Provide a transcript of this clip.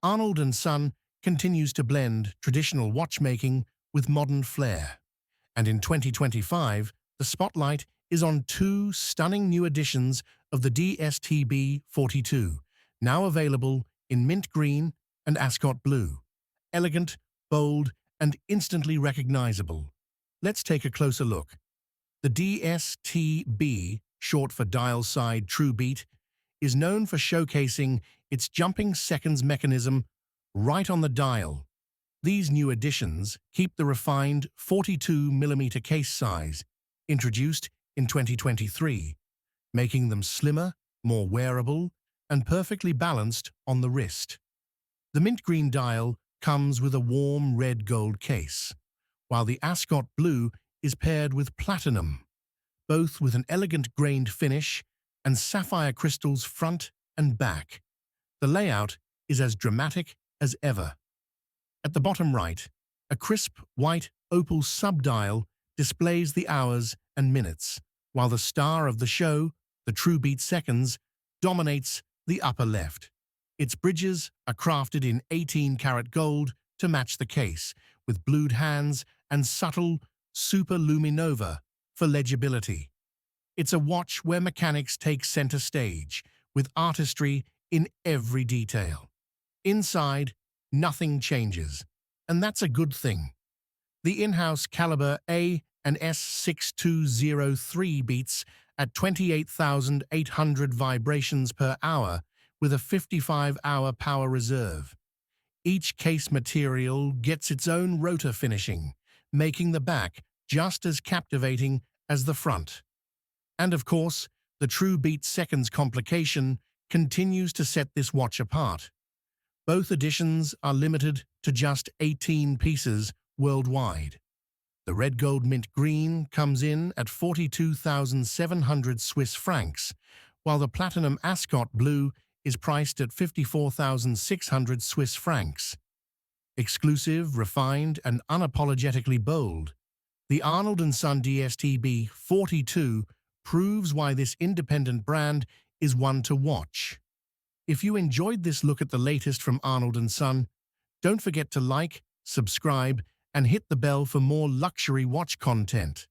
Arnold and Son continues to blend traditional watchmaking with modern flair. And in 2025, the spotlight is on two stunning new editions of the DSTB 42, now available in mint green and Ascot blue. Elegant, bold, and instantly recognizable. Let's take a closer look. The DSTB, short for dial side true beat, is known for showcasing its jumping seconds mechanism right on the dial. These new additions keep the refined 42mm case size, introduced in 2023, making them slimmer, more wearable, and perfectly balanced on the wrist. The mint green dial comes with a warm red-gold case, while the Ascot blue is paired with platinum, both with an elegant grained finish and sapphire crystals front and back. The layout is as dramatic as ever. At the bottom right, a crisp white opal subdial displays the hours and minutes, while the star of the show, the true beat seconds, dominates the upper left. Its bridges are crafted in 18-karat gold to match the case, with blued hands and subtle superluminova for legibility. It's a watch where mechanics take center stage, with artistry in every detail. Inside, nothing changes, and that's a good thing. The in-house caliber A and S6203 beats at 28,800 vibrations per hour with a 55-hour power reserve. Each case material gets its own rotor finishing, making the back just as captivating as the front. And of course, the true beat seconds complication continues to set this watch apart. Both editions are limited to just 18 pieces worldwide. The red gold mint green comes in at 42,700 Swiss francs, while the platinum Ascot blue is priced at 54,600 Swiss francs. Exclusive, refined, and unapologetically bold, the Arnold & Son DSTB 42 proves why this independent brand is one to watch. If you enjoyed this look at the latest from Arnold & Son, don't forget to like, subscribe, and hit the bell for more luxury watch content.